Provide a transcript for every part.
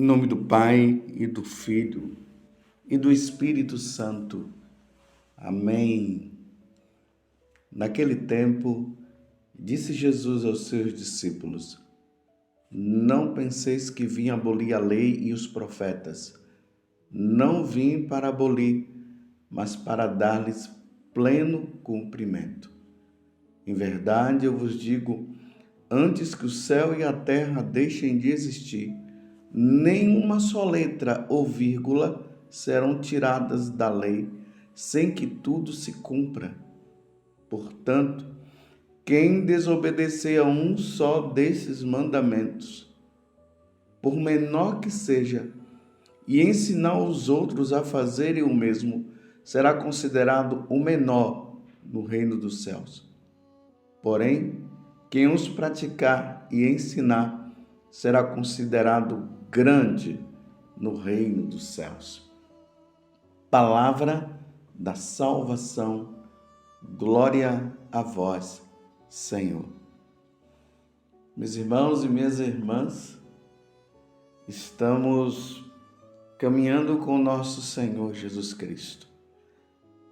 Em nome do Pai, e do Filho, e do Espírito Santo. Amém. Naquele tempo, disse Jesus aos seus discípulos: Não penseis que vim abolir a lei e os profetas. Não vim para abolir, mas para dar-lhes pleno cumprimento. Em verdade, eu vos digo, antes que o céu e a terra deixem de existir, nenhuma só letra ou vírgula serão tiradas da lei, sem que tudo se cumpra. Portanto, quem desobedecer a um só desses mandamentos, por menor que seja, e ensinar os outros a fazerem o mesmo, será considerado o menor no reino dos céus. Porém, quem os praticar e ensinar será considerado grande no reino dos céus. Palavra da salvação, glória a vós, Senhor. Meus irmãos e minhas irmãs, estamos caminhando com o nosso Senhor Jesus Cristo,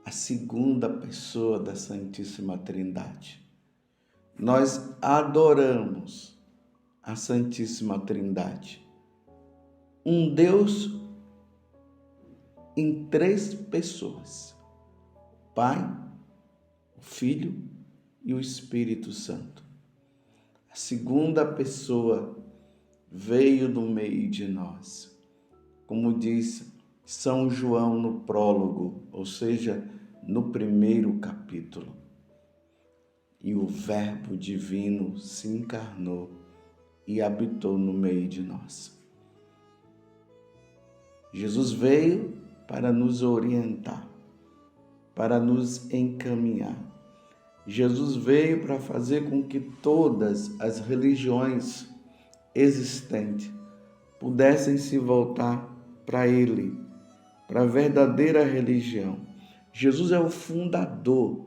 a segunda pessoa da Santíssima Trindade. Nós adoramos a Santíssima Trindade, um Deus em três pessoas: o Pai, o Filho e o Espírito Santo. A segunda pessoa veio do meio de nós, como diz São João no prólogo, ou seja, no primeiro capítulo. E o Verbo divino se encarnou e habitou no meio de nós. Jesus veio para nos orientar, para nos encaminhar. Jesus veio para fazer com que todas as religiões existentes pudessem se voltar para Ele, para a verdadeira religião. Jesus é o fundador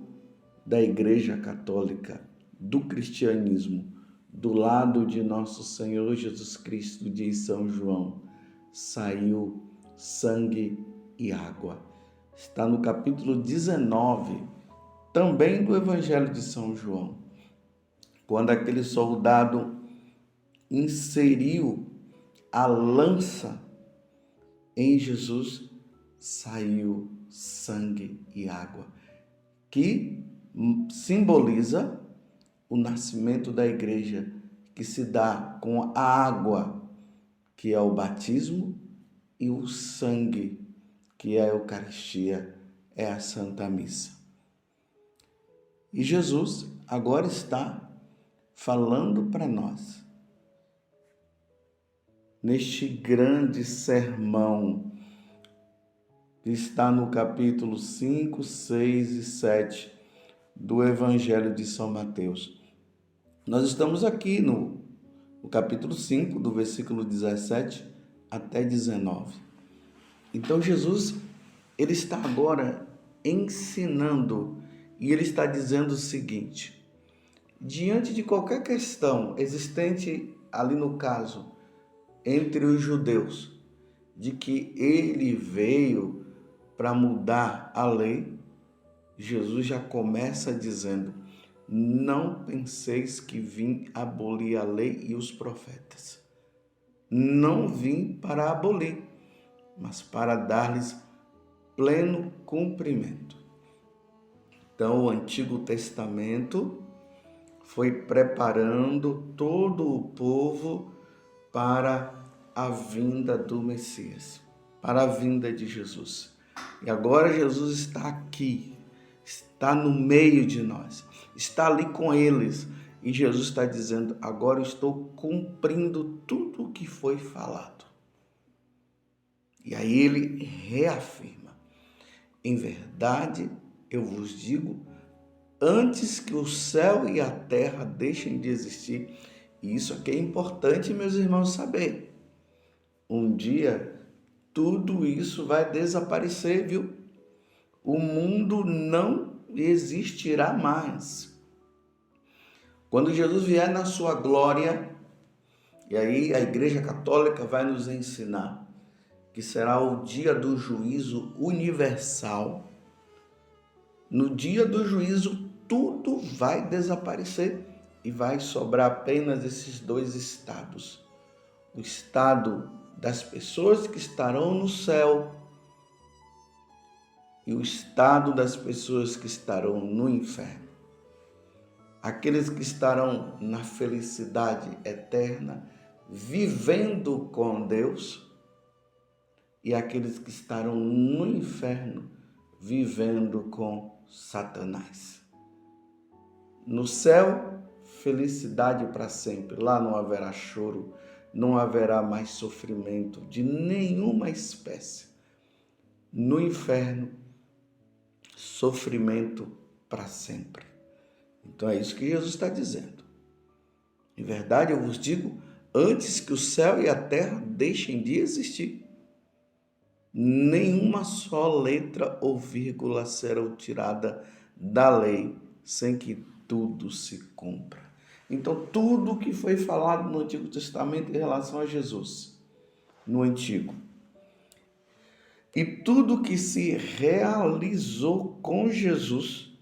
da Igreja Católica, do cristianismo. Do lado de nosso Senhor Jesus Cristo, diz São João, saiu sangue e água. Está no capítulo 19, também do Evangelho de São João, quando aquele soldado inseriu a lança em Jesus, saiu sangue e água, que simboliza o nascimento da igreja, que se dá com a água, que é o batismo, e o sangue, que é a Eucaristia, é a Santa Missa. E Jesus agora está falando para nós, neste grande sermão, que está no capítulo 5, 6 e 7 do Evangelho de São Mateus. Nós estamos aqui no capítulo 5, do versículo 17 até 19. Então Jesus, ele está agora ensinando e ele está dizendo o seguinte: diante de qualquer questão existente ali no caso entre os judeus, de que ele veio para mudar a lei, Jesus já começa dizendo: não penseis que vim abolir a lei e os profetas. Não vim para abolir, mas para dar-lhes pleno cumprimento. Então, o Antigo Testamento foi preparando todo o povo para a vinda do Messias, para a vinda de Jesus. E agora Jesus está aqui, está no meio de nós, está ali com eles. E Jesus está dizendo: agora eu estou cumprindo tudo o que foi falado. E aí ele reafirma: em verdade, eu vos digo, antes que o céu e a terra deixem de existir. E isso aqui é importante, meus irmãos, saber. Um dia, tudo isso vai desaparecer, viu? O mundo não existirá mais. Quando Jesus vier na sua glória, E aí a Igreja Católica vai nos ensinar que será o dia do juízo universal. No dia do juízo, tudo vai desaparecer e vai sobrar apenas esses dois estados. O estado das pessoas que estarão no céu e o estado das pessoas que estarão no inferno. Aqueles que estarão na felicidade eterna, vivendo com Deus, e aqueles que estarão no inferno, vivendo com Satanás. No céu, felicidade para sempre. Lá não haverá choro, não haverá mais sofrimento de nenhuma espécie. No inferno, sofrimento para sempre. Então é isso que Jesus está dizendo. Em verdade, eu vos digo, antes que o céu e a terra deixem de existir, nenhuma só letra ou vírgula será tirada da lei, sem que tudo se cumpra. Então, tudo que foi falado no Antigo Testamento em relação a Jesus, no Antigo, e tudo que se realizou com Jesus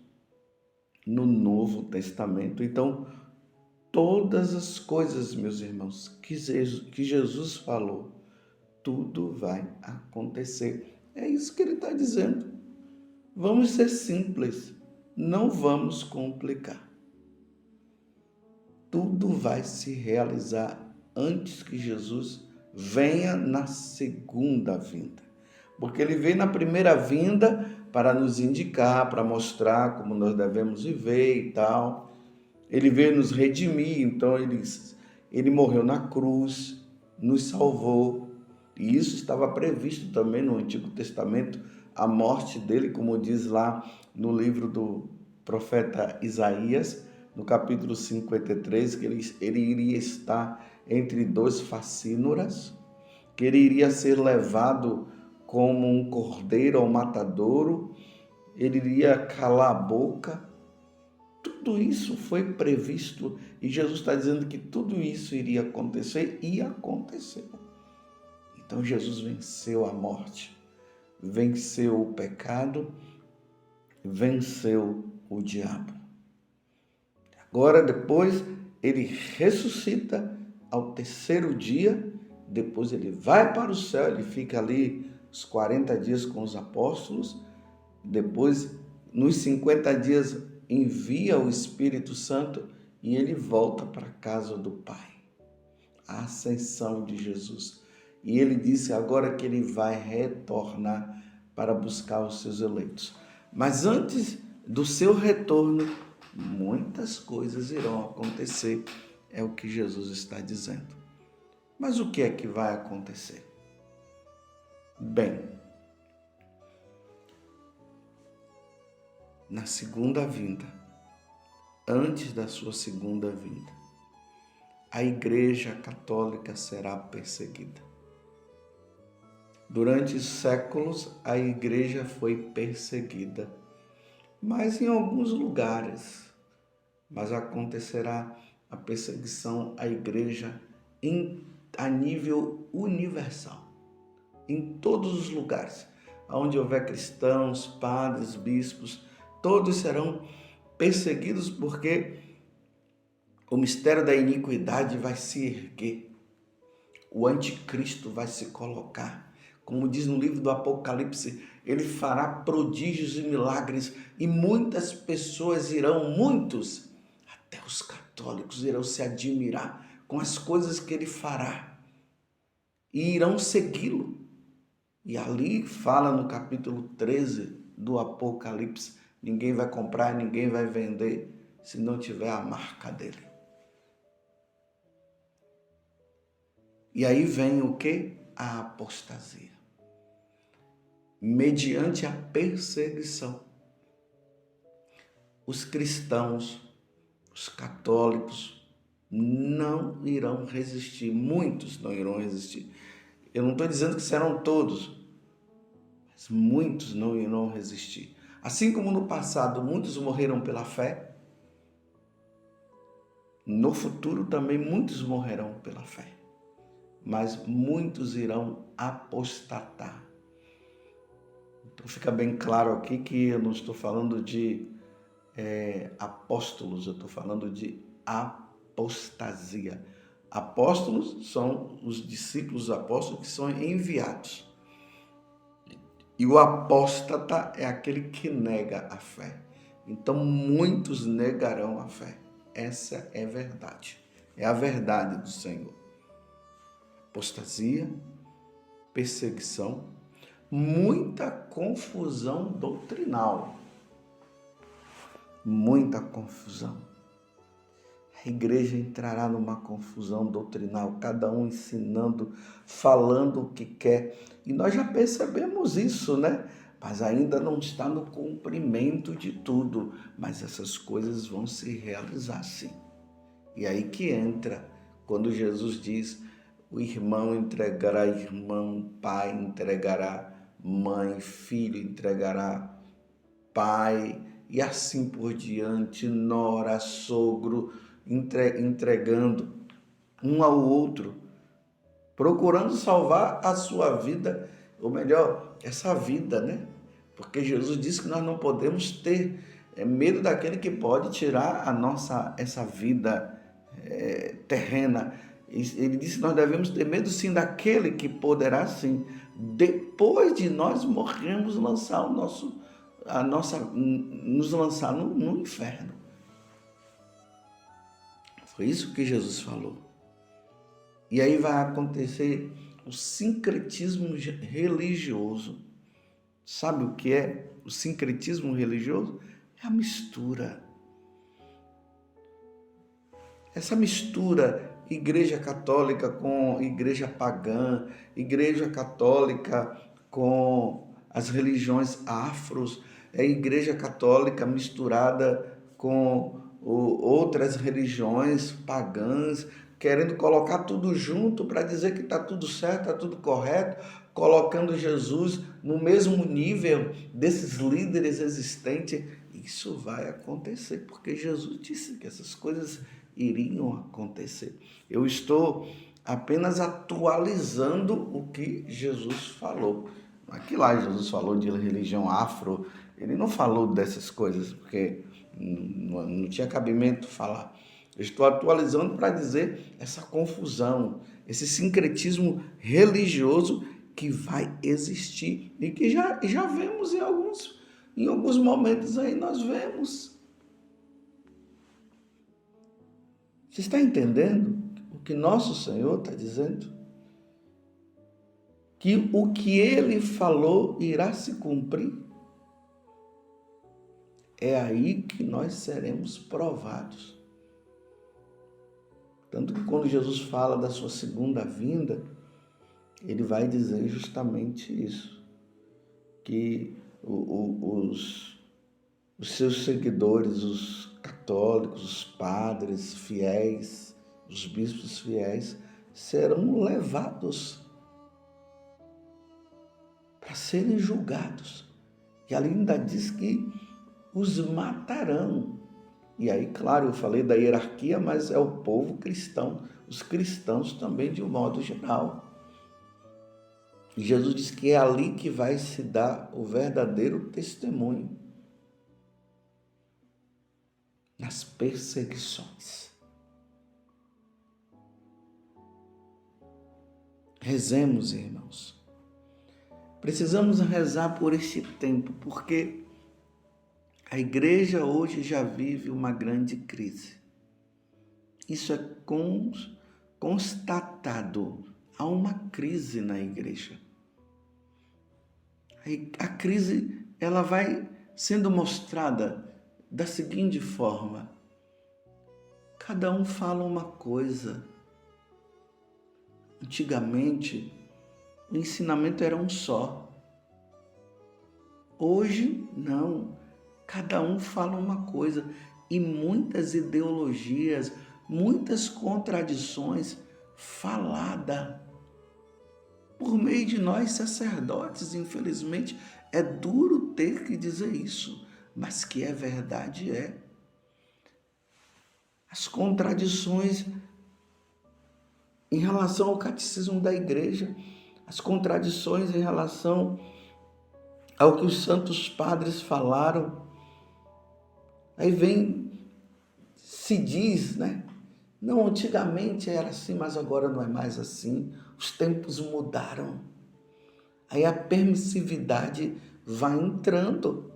no Novo Testamento. Então, todas as coisas, meus irmãos, que Jesus falou, tudo vai acontecer. É isso que ele está dizendo. Vamos ser simples, não vamos complicar. Tudo vai se realizar antes que Jesus venha na segunda vinda. Porque ele veio na primeira vinda para nos indicar, para mostrar como nós devemos viver e tal. Ele veio nos redimir, então ele morreu na cruz, nos salvou. E isso estava previsto também no Antigo Testamento, a morte dele, como diz lá no livro do profeta Isaías, no capítulo 53, que ele iria estar entre dois facínoras, que ele iria ser levado como um cordeiro ao matadouro, ele iria calar a boca. Tudo isso foi previsto e Jesus está dizendo que tudo isso iria acontecer e aconteceu. Então Jesus venceu a morte, venceu o pecado, venceu o diabo. Agora, depois, ele ressuscita ao terceiro dia, depois ele vai para o céu, ele fica ali os 40 dias com os apóstolos, depois, nos 50 dias, envia o Espírito Santo e ele volta para a casa do Pai. A ascensão de Jesus. E ele disse agora que ele vai retornar para buscar os seus eleitos. Mas antes do seu retorno, muitas coisas irão acontecer, é o que Jesus está dizendo. Mas o que é que vai acontecer? Bem, na segunda vinda, antes da sua segunda vinda, a Igreja Católica será perseguida. Durante séculos, a Igreja foi perseguida, mas em alguns lugares. Mas acontecerá a perseguição à Igreja a nível universal, em todos os lugares. Onde houver cristãos, padres, bispos, todos serão perseguidos porque o mistério da iniquidade vai se erguer. O anticristo vai se colocar. Como diz no livro do Apocalipse, ele fará prodígios e milagres e muitas pessoas muitos, até os católicos, irão se admirar com as coisas que ele fará e irão segui-lo. E ali fala no capítulo 13 do Apocalipse, ninguém vai comprar, ninguém vai vender se não tiver a marca dele. E aí vem o quê? A apostasia. Mediante a perseguição, os cristãos, os católicos não irão resistir. Muitos não irão resistir. Eu não estou dizendo que serão todos, mas muitos não irão resistir. Assim como no passado muitos morreram pela fé, no futuro também muitos morrerão pela fé. mas muitos irão apostatar. Então fica bem claro aqui que eu não estou falando de apóstolos, eu estou falando de apostasia. Apóstolos são os discípulos apóstolos que são enviados. E o apóstata é aquele que nega a fé. Então muitos negarão a fé. Essa é verdade. É a verdade do Senhor. Apostasia, perseguição, muita confusão doutrinal. Muita confusão. A igreja entrará numa confusão doutrinal, cada um ensinando, falando o que quer. E nós já percebemos isso, né? Mas ainda não está no cumprimento de tudo. Mas essas coisas vão se realizar sim. E aí que entra, quando Jesus diz, o irmão entregará irmão, pai entregará mãe, filho entregará pai, e assim por diante, nora, sogro, entregando um ao outro, procurando salvar a sua vida, ou melhor, essa vida, né? Porque Jesus disse que nós não podemos ter medo daquele que pode tirar essa vida terrena. Ele disse que nós devemos ter medo sim daquele que poderá sim, depois de nós morrermos, nos lançar no inferno. Foi isso que Jesus falou. E aí vai acontecer o sincretismo religioso. Sabe o que é o sincretismo religioso? É a mistura. Essa mistura, igreja católica com igreja pagã, igreja católica com as religiões afros, é igreja católica misturada com outras religiões pagãs, querendo colocar tudo junto para dizer que está tudo certo, está tudo correto, colocando Jesus no mesmo nível desses líderes existentes. Isso vai acontecer, porque Jesus disse que essas coisas iriam acontecer. Eu estou apenas atualizando o que Jesus falou. Aqui lá Jesus falou de religião afro, ele não falou dessas coisas, porque não tinha cabimento falar. Eu estou atualizando para dizer essa confusão, esse sincretismo religioso que vai existir e que já vemos em alguns momentos aí nós vemos. Você está entendendo o que nosso Senhor está dizendo? Que o que Ele falou irá se cumprir. É aí que nós seremos provados. Tanto que quando Jesus fala da sua segunda vinda, Ele vai dizer justamente isso. Que os seus seguidores, os católicos, os padres fiéis, os bispos fiéis, serão levados para serem julgados. E ali ainda diz que os matarão. E aí, claro, eu falei da hierarquia, mas é o povo cristão, os cristãos também de um modo geral. E Jesus diz que é ali que vai se dar o verdadeiro testemunho. Nas perseguições. Rezemos, irmãos. Precisamos rezar por este tempo, porque a igreja hoje já vive uma grande crise. Isso é constatado. Há uma crise na igreja. A crise, ela vai sendo mostrada da seguinte forma: cada um fala uma coisa. Antigamente, o ensinamento era um só. Hoje, não. Cada um fala uma coisa. E muitas ideologias, muitas contradições faladas por meio de nós sacerdotes. Infelizmente, é duro ter que dizer isso, mas que é verdade é. As contradições em relação ao catecismo da igreja, as contradições em relação ao que os santos padres falaram. Aí se diz, né? Não, antigamente era assim, mas agora não é mais assim. Os tempos mudaram. Aí a permissividade vai entrando.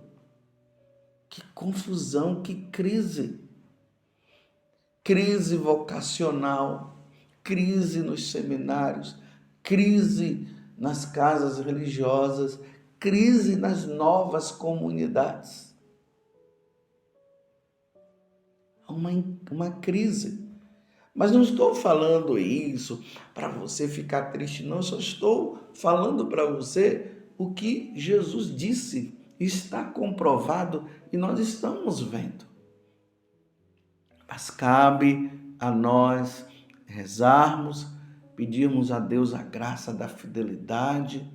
Que confusão, que crise. Crise vocacional, crise nos seminários, crise nas casas religiosas, crise nas novas comunidades. Uma crise. Mas não estou falando isso para você ficar triste, não. Só estou falando para você o que Jesus disse. Está comprovado e nós estamos vendo. Mas cabe a nós rezarmos, pedirmos a Deus a graça da fidelidade,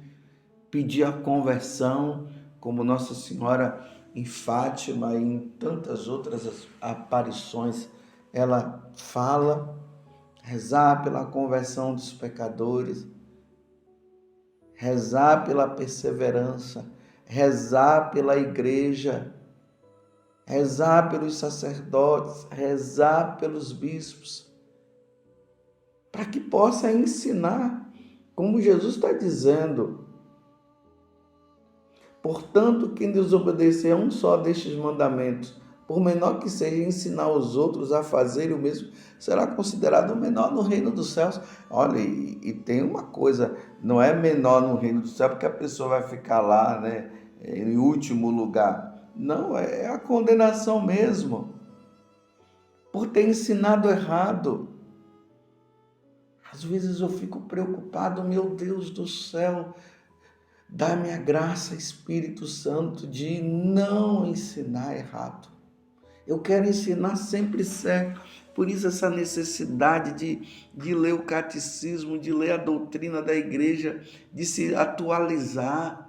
pedir a conversão, como Nossa Senhora em Fátima e em tantas outras aparições, ela fala, rezar pela conversão dos pecadores, rezar pela perseverança, rezar pela igreja, rezar pelos sacerdotes, rezar pelos bispos, para que possa ensinar, como Jesus está dizendo. Portanto, quem desobedecer a um só destes mandamentos, por menor que seja, ensinar os outros a fazerem o mesmo, será considerado menor no reino dos céus. Olha, e tem uma coisa, não é menor no reino dos céus porque a pessoa vai ficar lá, né, em último lugar. Não, é a condenação mesmo, por ter ensinado errado. Às vezes eu fico preocupado, meu Deus do céu, dá-me a graça, Espírito Santo, de não ensinar errado. Eu quero ensinar sempre certo. Por isso essa necessidade de ler o catecismo, de ler a doutrina da igreja, de se atualizar,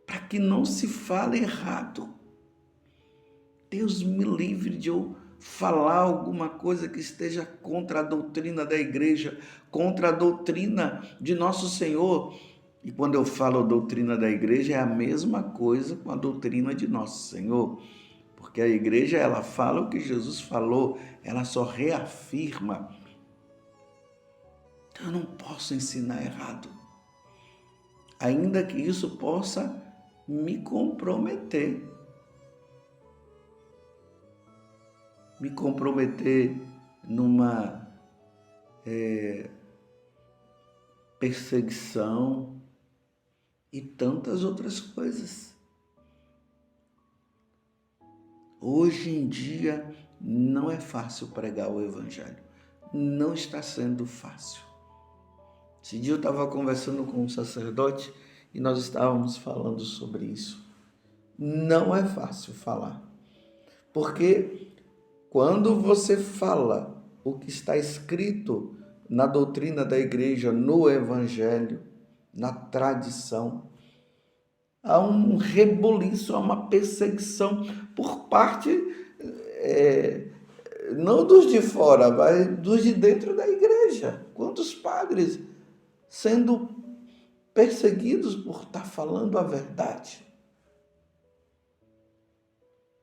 para que não se fale errado. Deus me livre de eu falar alguma coisa que esteja contra a doutrina da igreja, contra a doutrina de nosso Senhor. E quando eu falo doutrina da igreja, é a mesma coisa com a doutrina de nosso Senhor. Porque a igreja, ela fala o que Jesus falou, ela só reafirma. Então, eu não posso ensinar errado, ainda que isso possa me comprometer. Me comprometer numa perseguição e tantas outras coisas. Hoje em dia não é fácil pregar o Evangelho. Não está sendo fácil. Esse dia eu estava conversando com um sacerdote e nós estávamos falando sobre isso. Não é fácil falar. Porque quando você fala o que está escrito na doutrina da igreja, no Evangelho, na tradição, há um rebuliço, há uma perseguição por parte, não dos de fora, mas dos de dentro da igreja. Quantos padres sendo perseguidos por estar falando a verdade?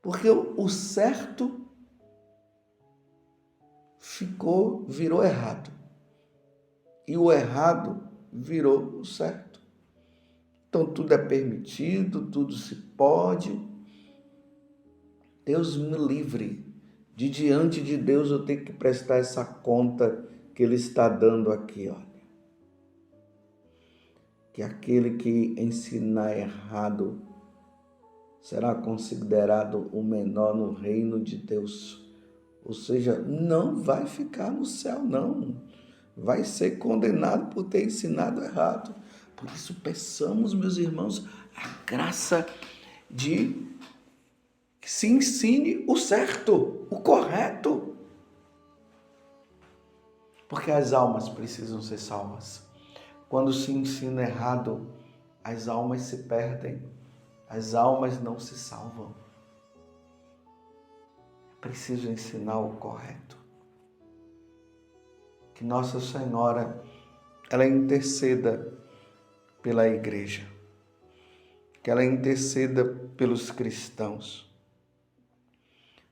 Porque o certo virou errado. E o errado virou o certo. Então tudo é permitido, tudo se pode. Deus me livre de diante de Deus eu ter que prestar essa conta que Ele está dando aqui, olha. Que aquele que ensinar errado será considerado o menor no reino de Deus. Ou seja, não vai ficar no céu, não. Vai ser condenado por ter ensinado errado. Por isso, peçamos, meus irmãos, a graça de que se ensine o certo, o correto. Porque as almas precisam ser salvas. Quando se ensina errado, as almas se perdem. As almas não se salvam. É preciso ensinar o correto. que Nossa Senhora, ela interceda pela igreja, que ela interceda pelos cristãos,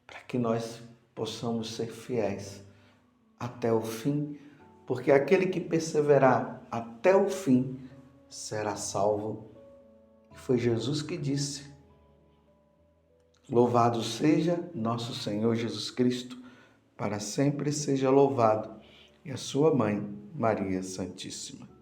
para que nós possamos ser fiéis até o fim, porque aquele que perseverar até o fim será salvo. E foi Jesus que disse: louvado seja nosso Senhor Jesus Cristo, para sempre seja louvado, e a sua mãe, Maria Santíssima.